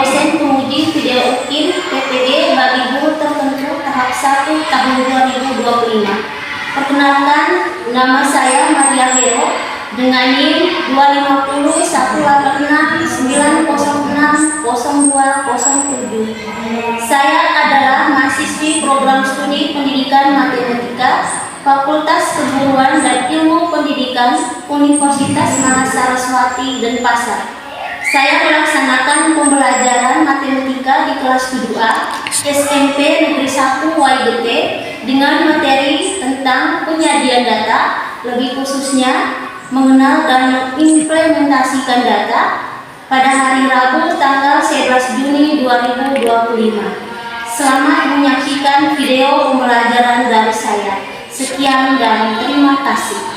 dosen penguji video ukir PPD bagi guru tertentu tahap 1 tahun 2025. Perkenalkan, nama saya Maria Hero dengan NIM 2501109060207. Saya adalah mahasiswi program studi pendidikan matematika Fakultas Keguruan dan Ilmu Pendidikan Universitas Mahasaraswati Denpasar. Saya melaksanakan pembelajaran matematika di kelas 7A SMP Negeri 1 YGT dengan materi tentang penyajian data, lebih khususnya mengenal dan mengimplementasikan data pada hari Rabu tanggal 11 Juni 2025. Selamat menyaksikan video pembelajaran dari saya. Sekian dan terima kasih.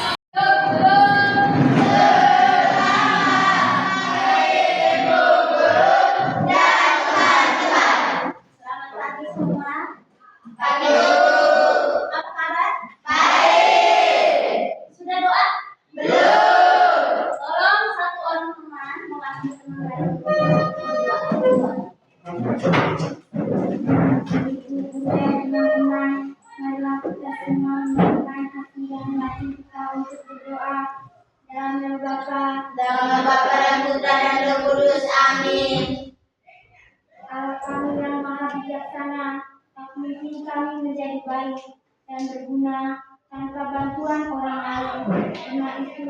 Dalam nama Bapa dan Putra dan Roh Kudus. Amin. Allah kami yang maha bijaksana, tak mungkin kami menjadi baik dan berguna tanpa bantuan orang lain. Karena itu,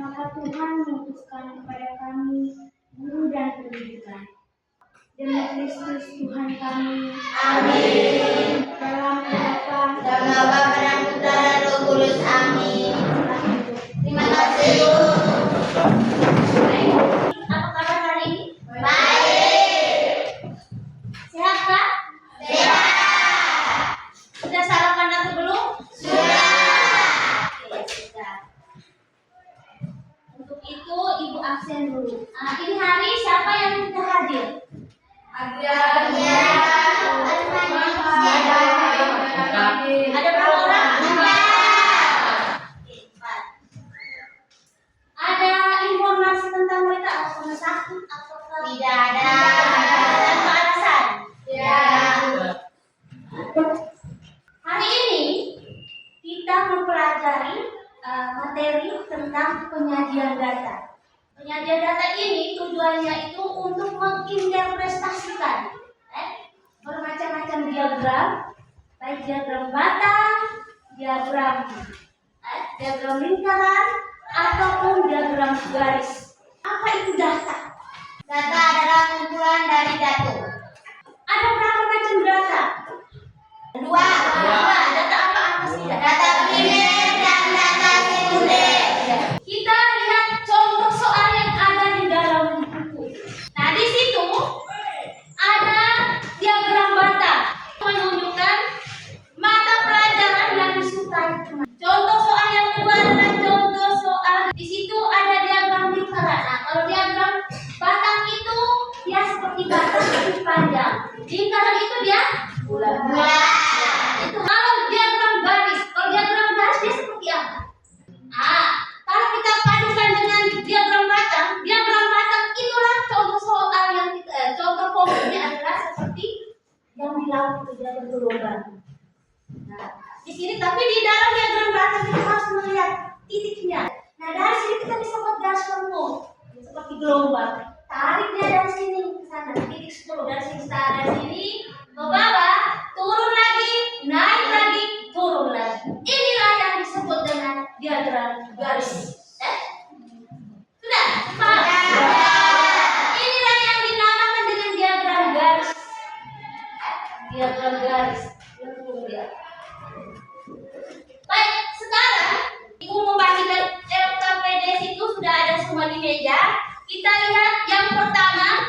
maka Tuhan mengutuskan kepada kami guru dan pendidikan. Demi Kristus Tuhan kami. Amin. Dalam nama Bapa dan Putra dan Roh Kudus. Amin. Terima kasih. Apa kabar hari ini? Baik. Sehat Kak? Sehat. Sudah sarapan atau belum? Sudah. Oke, sudah. Untuk itu Ibu absen dulu. Ini hari siapa yang tidak hadir? Ada berapa orang? Oke, 4. Ada informasi tentang mereka apakah sakit atau Tidak ada. tanpa alasan? Tidak. Hari ini kita mempelajari materi tentang penyajian data. Penyajian data ini tujuannya itu untuk menginterpretasikan bermacam-macam diagram, baik diagram batang, diagram lingkaran, ataupun diagram garis. Apa itu data? Data adalah kumpulan dari data. Ada berapa macam data? Dua. Data apa sih? Data primer dan data sekunder. Kita lihat contoh soal yang ada di dalam buku. Nah, di situ ada diagram batang menunjukkan mata pelajaran yang disukai. Contoh soal yang kedua adalah contoh soal di situ ada diagram lingkaran. Nah, kalau diagram batang itu dia seperti batang tapi panjang. Lingkaran itu dia bulat. Itu kalau diagram garis. Kalau diagram garis dia seperti apa? Kalau kita padukan dengan diagram batang itulah contoh soal yang contoh konkretnya adalah seperti yang di laut itu dia bergelombang. Nah, di sini tapi di dalam diagram batang kita harus melihat titiknya. Nah, dari sini kita bisa buat garis lengkung seperti gelombang. Tarik dia dari sini ke sana, titik 10 dari sini dari sini ke bawah, turun lagi, naik lagi, turun lagi. Inilah yang disebut dengan diagram garis. Sudah? Paham? Inilah yang dinamakan dengan diagram garis. Diagram garis. Baik, sekarang Ibu membagikan LKPD itu sudah ada semua di meja. Kita lihat yang pertama,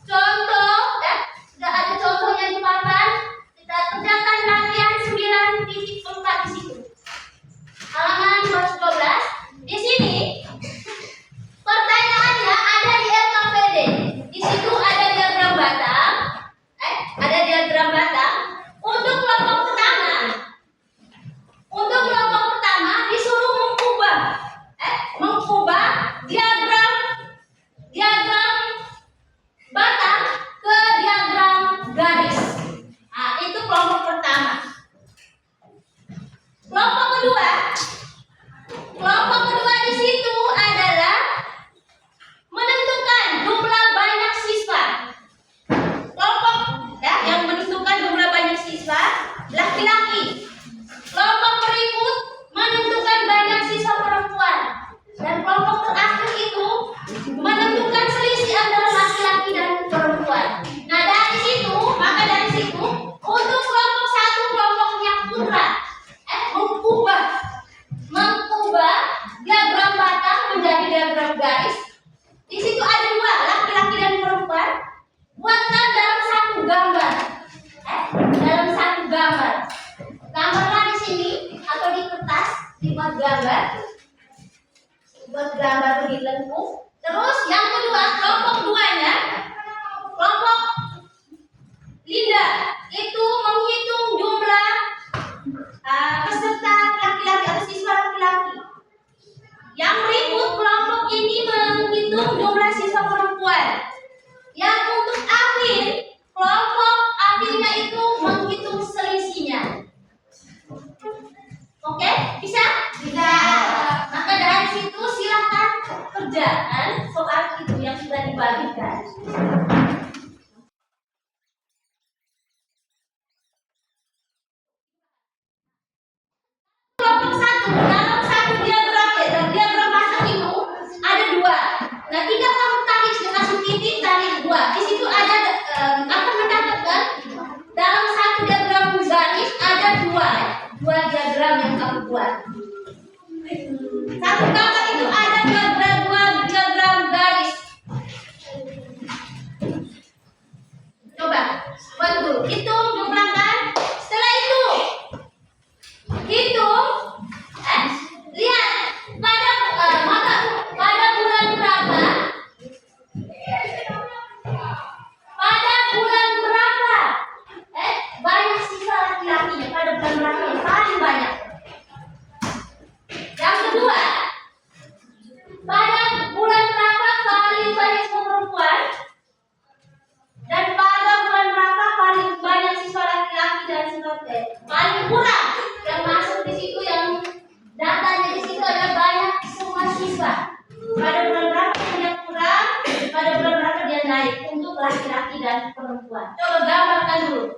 contoh, sudah ada contohnya di papan. Kita kerjakan latihan 9.4 di situ. Halaman 212. Di sini pertanyaannya ada di LKPD. Di situ ada diagram batang, ada diagram dibuat gambar, buat gambar di lengkung. Terus yang kedua, kelompok duanya, kelompok Linda itu menghitung jumlah peserta laki-laki atau siswa laki-laki. Yang berikut kelompok ini menghitung jumlah siswa perempuan. Yang untuk akhir, kelompok akhirnya itu menghitung selisihnya. Oke, bisa? Bisa. Maka dari situ silakan kerjakan soal itu yang sudah dibagikan. Kelompok satu, dalam satu diagram pasang itu ada dua. Nah, tinggal kamu tarik dikasih titik, tarik dua. Di situ ada akan mendapatkan dalam satu diagram garis ada dua diagram yang kamu buat. Satu gambar itu ada dua diagram garis. Coba buat dulu, hitung jumlahkan. Setelah itu hitung, lihat pada bulan berapa, banyak siswa laki-lakinya, pada bulan berapa yang paling banyak. Yang kedua, pada bulan berapa paling banyak siswa perempuan, dan pada bulan berapa paling banyak siswa laki-laki dan siswa paling kurang. Yang masuk di situ, yang datanya di situ ada banyak semua siswa. Pada bulan berapa dia kurang, pada bulan berapa dia naik untuk laki-laki dan perempuan. Coba gambarkan dulu.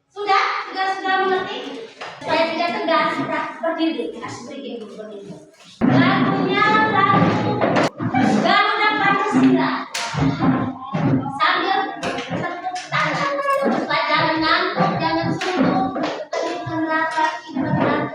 Sudah mengerti? Supaya tidak tegang, sudah berdiri. Kasih berdiri. Lagunya lagu Garuda Pancasila. Sambil tepuk tangan. Supaya jangan ngantuk, jangan suntuk. Menerapkan ibadah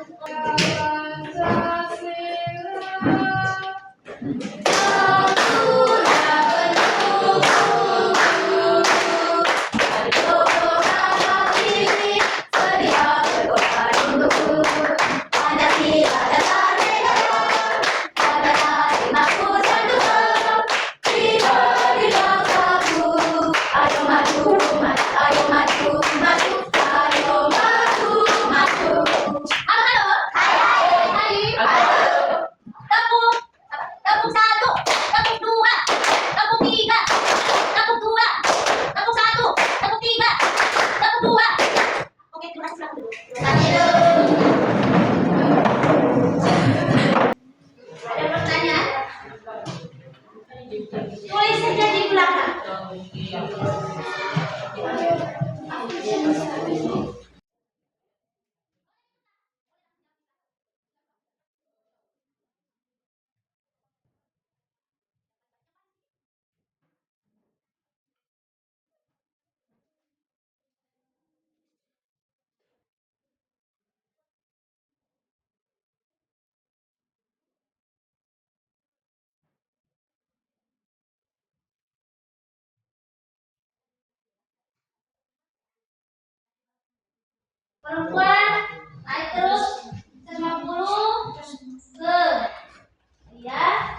tulis saja di belakang. Perempuan naik terus 50 ke ya.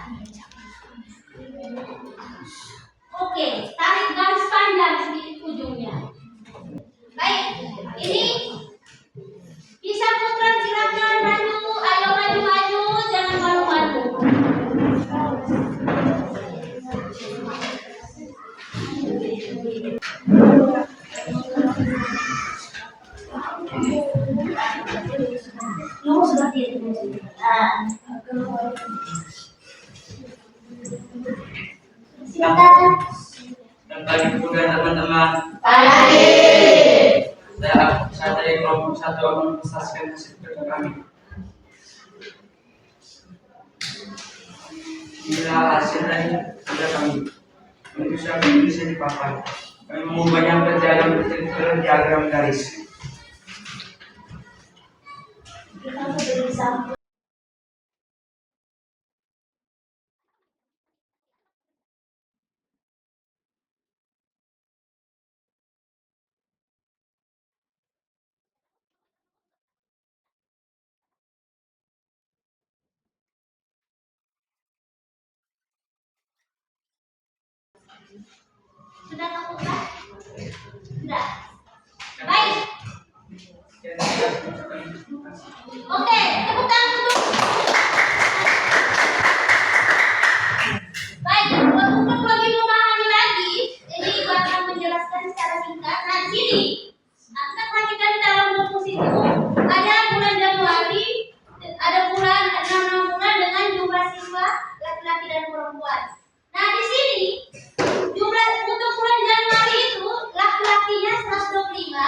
Oke, tarik garis panjang sedikit ujungnya. Baik, ini bisa putra silakan maju, ayo maju, jangan malu-malu. Seperti itu. Silakan. Dan bagi kemudian teman-teman, saya dari kelompok satu menginvestasikan hasil kerja kami. Inilah hasil dari kerja kami. Bisa dipakai. Kami mengubahnya menjadi diagram garis. Kita sudah bisa. Sudah lakukan? Sudah. Baik. Oke, tepuk tangan dulu. Baik, untuk lebih memahami lagi, ini Ibu akan menjelaskan secara singkat. Nah, di sini kita perhatikan dalam buku itu ada bulan Januari, ada bulan 6 bulan dengan jumlah siswa laki-laki dan perempuan. Nah, di sini jumlah untuk bulan Januari itu laki-lakinya 125,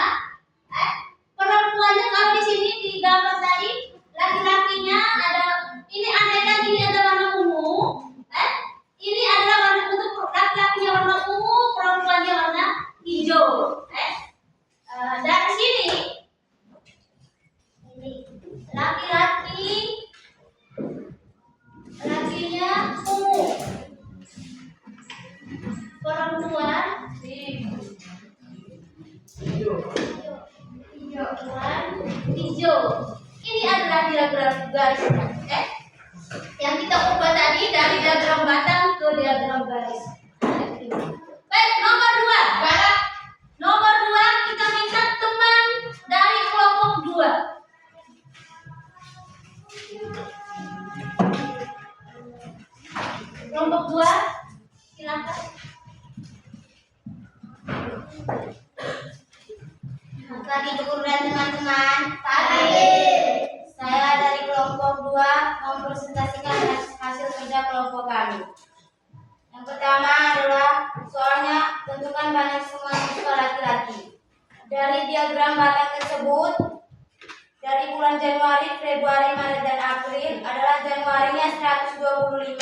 perempuannya kalau di sini di gambar tadi laki-lakinya ada ini andaikan ini adalah warna ungu, ini adalah warna untuk laki-lakinya warna ungu, perempuannya warna hijau. Dari sini ini lakinya ungu, perempuan hijau. Ini adalah diagram garis. Yang kita ubah tadi dari diagram batang ke diagram garis. Baik, nomor 2. Nomor 2 kita minta teman dari kelompok 2. Kelompok 2, silakan. Pagi guru dan teman-teman. Pagi. Saya dari kelompok 2 mempresentasikan hasil kerja kelompok kami. Yang pertama adalah soalnya tentukan banyak semua siswa laki-laki. Dari diagram batang tersebut, dari bulan Januari, Februari, Maret, dan April adalah Januarinya 125,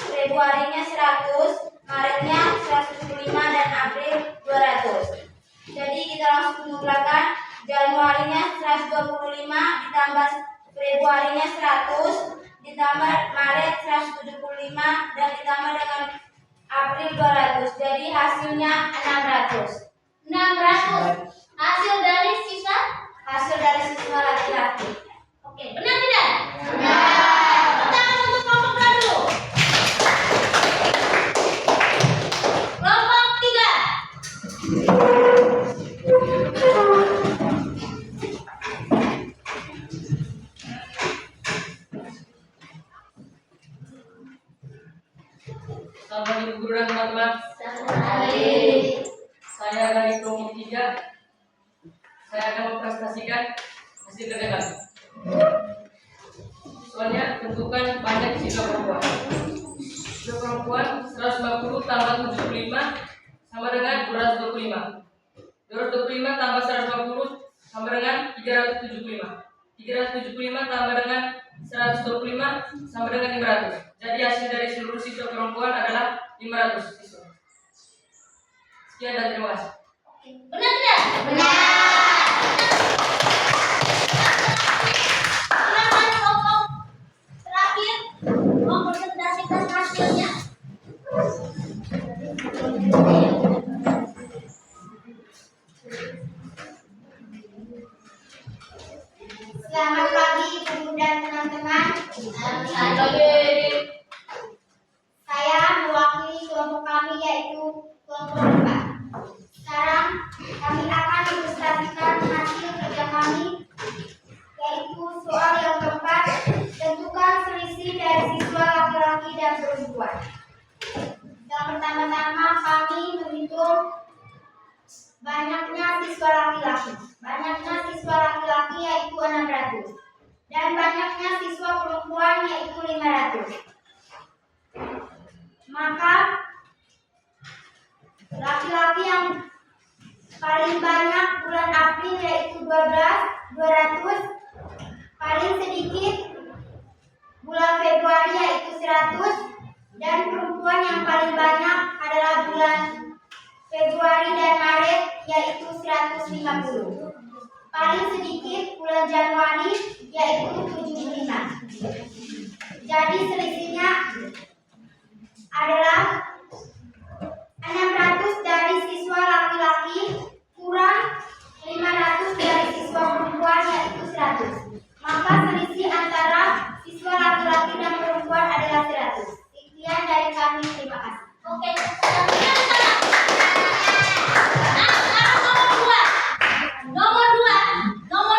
Februarinya 100, Maretnya 175, dan April 200. Jadi kita langsung mengumpulkan Januarinya 125 ditambah Februarinya 100 ditambah Maret 175 dan ditambah dengan April 200. Jadi hasilnya 600. 600. Hasil dari sisa? Hasil dari siswa laki-laki. Oke, benar tidak? Benar. Pertama untuk kelompok dulu. Kelompok 3. Selamat pagi guru dan teman-teman. Saya dari kelompok 3. Saya akan mempresentasikan hasil kerja kami. Soalnya tentukan banyak siswa perempuan. Siswa perempuan 150 tambah 75 sama dengan 225. 225 tambah 150 sama dengan 375. 375 tambah dengan 125 sama dengan 500. Jadi hasil dari seluruh siswa perempuan adalah 500 siswa. Sekian dan terima kasih. Benar tidak? Benar. Silakan kelompok terakhir mempresentasikan hasilnya. Selamat pagi guru dan teman-teman. Saya mewakili kelompok kami yaitu kelompok 4. Sekarang kami akan mempresentasikan hasil kerja kami yaitu soal yang keempat, tentukan selisih dari siswa laki-laki dan perempuan. Yang pertama-tama kami menghitung banyaknya siswa laki-laki. Banyaknya siswa laki-laki yaitu 600 dan banyaknya siswa perempuan yaitu 500. Maka laki-laki yang paling banyak bulan April yaitu 200, paling sedikit bulan Februari yaitu 100, dan perempuan yang paling banyak adalah bulan Februari dan yaitu 150. Paling sedikit bulan Januari yaitu 75. Jadi selisihnya adalah 600 dari siswa laki-laki kurang 500 dari siswa perempuan yaitu 100. Maka selisih antara siswa laki-laki dan perempuan adalah 100. Sekian dari kami, terima kasih. Oke, nah, sekarang nomor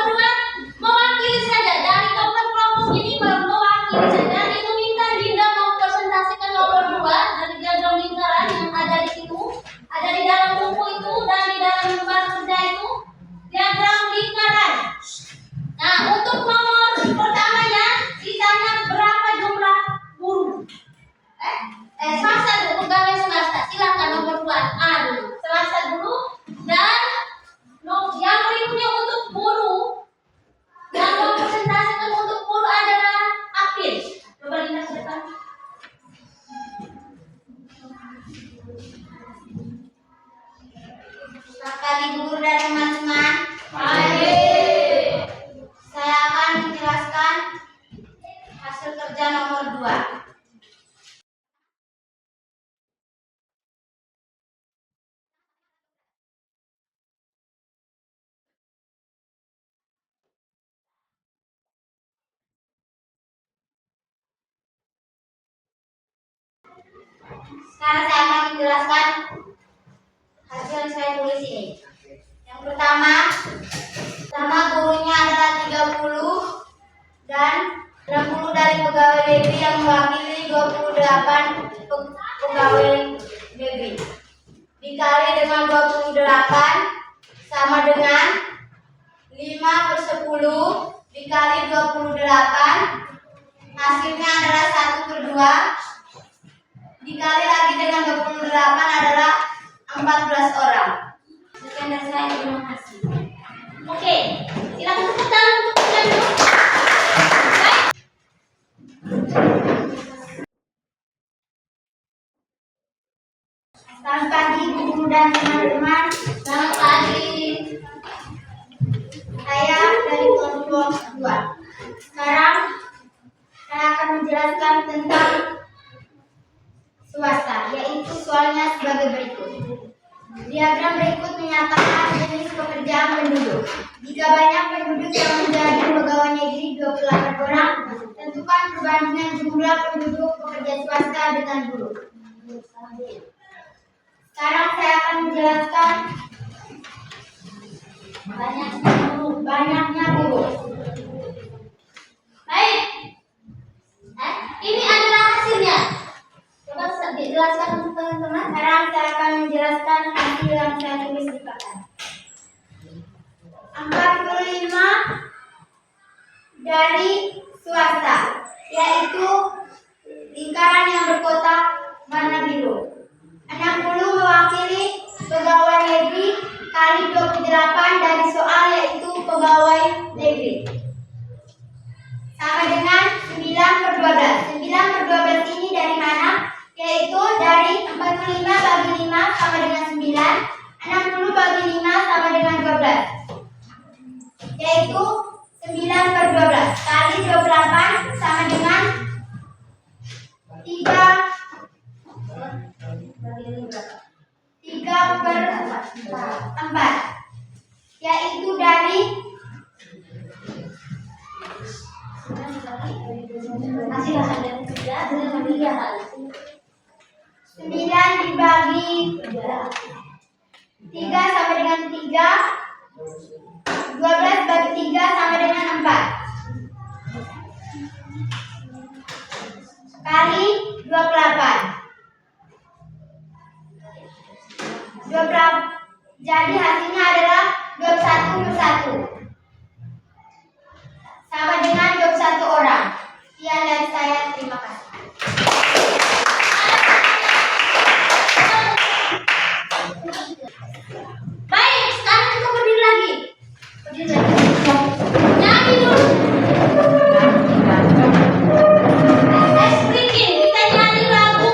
dua mewakili saja dari kelompok ini mewakili saja. Itu minta Dinda mau presentasikan nomor 2 dari diagram lingkaran yang ada di situ, ada di dalam buku itu dan di dalam lembar kerja itu diagram lingkaran. Nah, untuk nomor pertamanya ditanya berapa jumlah guru. Swasta dulu, pegawai swasta. Silakan nomor 2 A dulu. Swasta dulu dan yang berikutnya untuk guru. Yang mau presentasikan untuk guru adalah Apil. Coba lihat ke depan. Selamat pagi guru dan teman-teman. Saya akan menjelaskan hasil kerja nomor 2. Sekarang saya akan menjelaskan hasil yang saya tulis ini. Yang pertama gurunya adalah 30 dan 60 dari pegawai negeri yang mewakili 28 pegawai negeri. Dikali dengan 28 sama dengan 5/10 dikali 28 hasilnya adalah 1/2 dikali lagi dengan 28 adalah 14 orang. Sekian dari saya, terima kasih. Oke, silakan tepuk tangan untuk kita dulu. Baik. Selamat pagi guru dan teman-teman. Selamat pagi. Saya dari kelompok 2. Sekarang saya akan menjelaskan tentang swasta, yaitu soalnya sebagai berikut. Diagram berikut menyatakan jenis pekerjaan penduduk. Jika banyak penduduk yang menjadi pegawai negeri 28 orang, tentukan perbandingan jumlah penduduk pekerja swasta dengan buruh. Sekarang saya akan menjelaskan banyaknya buruh. Baik. Ini adalah hasilnya. Coba dijelaskan untuk teman-teman. Sekarang saya akan menjelaskan hasil yang saya tulis di papan. 45 dari swasta, yaitu lingkaran yang berkotak warna biru. 60 mewakili pegawai negeri kali 28 dari soal yaitu pegawai negeri. Sama dengan 9/12. 9/12 ini dari mana? Yaitu dari 45 bagi 5 sama dengan 9, 60 bagi 5 sama dengan 12. Yaitu 9/12 kali 28 sama dengan 3/4, yaitu dari Hasil dari 3 dengan 3 kali. 9 dibagi 3 sama dengan 3, 12 bagi 3 sama dengan 4, kali 28. Jadi hasilnya adalah 21/1 sama dengan 21 orang. Sekian dari saya, terima kasih. Baik, sekarang kita berdiri lagi. Nyanyi dulu. Let's begin. Kita nyanyi lagu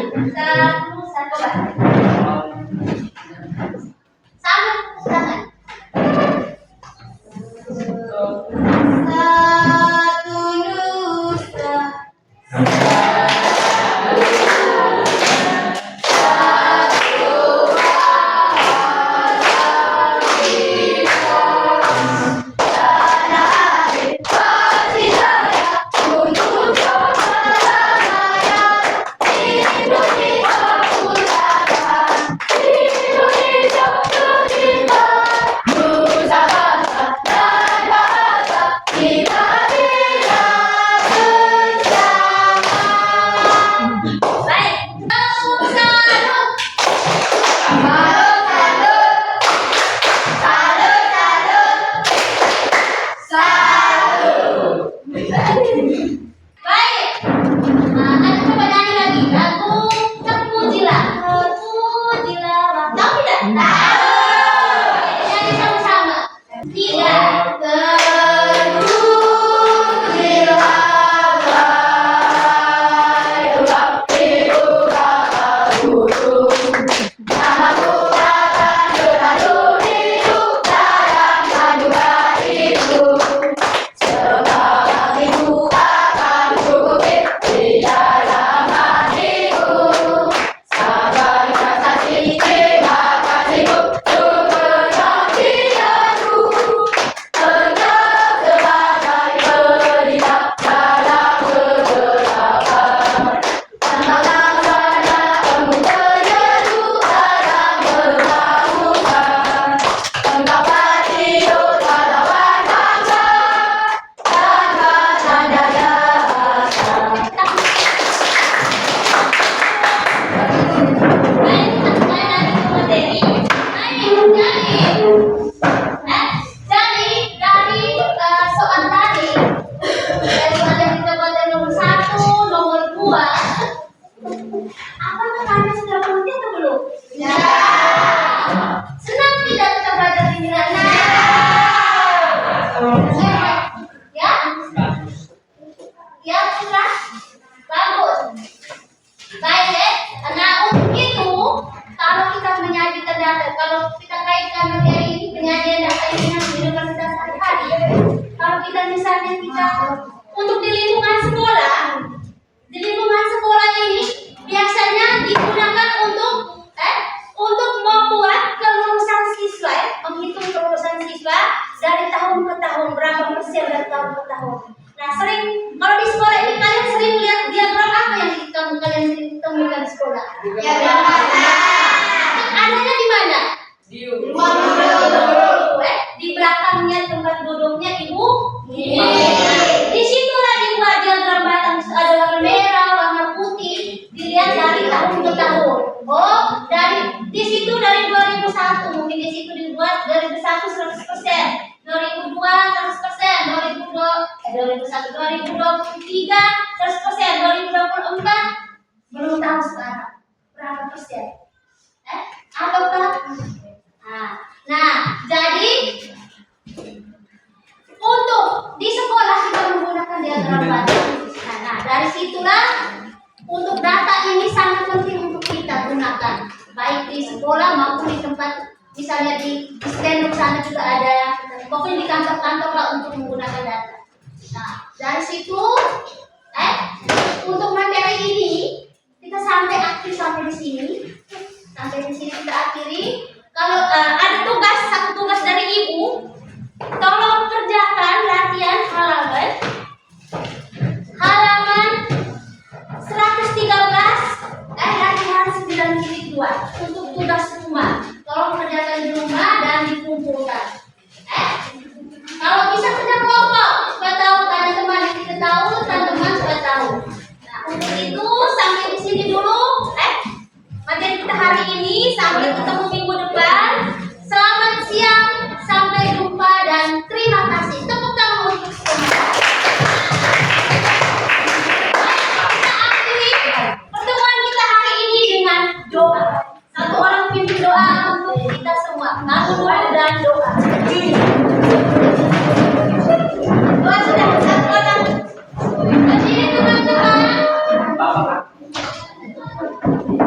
Satu, coba. Sambut tangan. Satu nusa. Baik, salut. Baik. Nah, kan coba nyanyi lagi lagu Terpujilah. Terpujilah. Tahu tidak? Tahu. Nyanyi sama-sama. Tiga. Kalau kita kaitkan materi ini penyajian data ini dengan kehidupan kita sehari-hari, kalau kita misalnya untuk di lingkungan sekolah ini biasanya digunakan untuk membuat kelulusan siswa, menghitung kelulusan siswa dari tahun ke tahun, berapa persen dari tahun ke tahun. Nah, sering kalau di sekolah ini kalian sering lihat diagram apa yang kalian sering temukan di sekolah? Diagram mana? Adanya di mana? Di ruang guru. Di belakangnya tempat duduknya ibu. Di situlah dibuat diagram batang, ada warna merah, warna putih, dilihat dari tahun ke tahun. Oh, di situ dari 2001 mungkin di situ dibuat dari 2001 100%, 2002 100%, 2023 100%, 2024 belum tahu sekarang berapa persen. Ataukah? Nah, jadi untuk di sekolah kita menggunakan diagram batang. Nah, dari situlah untuk data ini sangat penting untuk kita gunakan, baik di sekolah maupun di tempat misalnya di stand sana juga ada, pokoknya di kantor-kantor lah untuk menggunakan data. Nah, dari situ untuk materi ini kita sampai di sini. Sampai di sini kita akhiri. Kalau ada satu tugas dari ibu, tolong kerjakan latihan halaman 113, latihan 9 jilid 2 untuk tugas rumah. Tolong kerjakan di rumah dan dikumpulkan. Kalau bisa kerja kelompok, supaya tahu ada teman yang kita tahu, teman-teman supaya tahu. Nah, untuk itu sampai di sini dulu. Materi kita hari ini, sampai ketemu minggu depan. Selamat siang, sampai jumpa dan terima kasih. Tepuk tangan untuk semua. Kita akhiri pertemuan kita hari ini dengan doa. Satu orang pimpin doa untuk kita semua. Aku doa dan doa. Doa sudah satu orang. Berdiri teman-teman. Ibu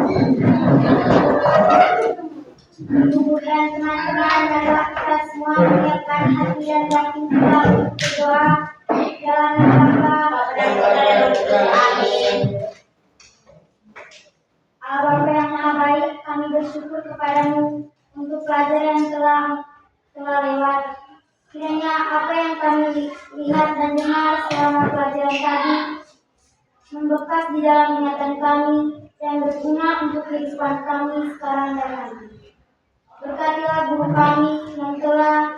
dan teman-teman, marilah kita semua menyiapkan hati dan batin kita untuk berdoa dalam nama Bapa dan Roh Kudus. Amin. Allah Bapa yang Maha Baik, kami bersyukur kepadamu untuk pelajaran yang telah lewat. Kiranya apa yang kami lihat dan dengar selama pelajaran tadi membekas di dalam ingatan kami dan berguna untuk kehidupan kami sekarang dan nanti. Berkatilah guru kami yang telah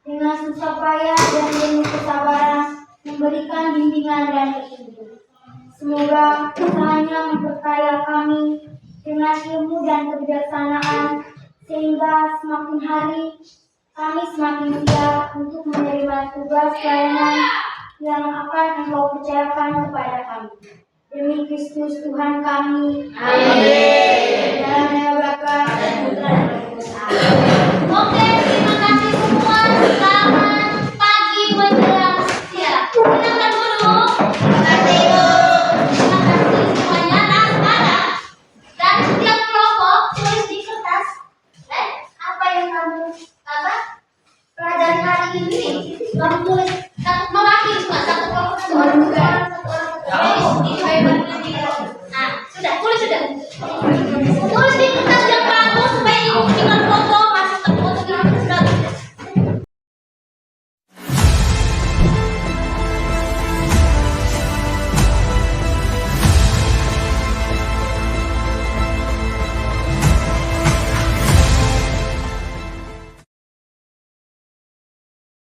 dengan susah payah dan penuh kesabaran memberikan bimbingan dan petunjuk. Semoga usahanya memperkaya kami dengan ilmu dan kebijaksanaan sehingga semakin hari kami semakin siap untuk menerima tugas pelayanan yang akan Engkau percayakan kepada kami. Demi Kristus Tuhan kami. Amin.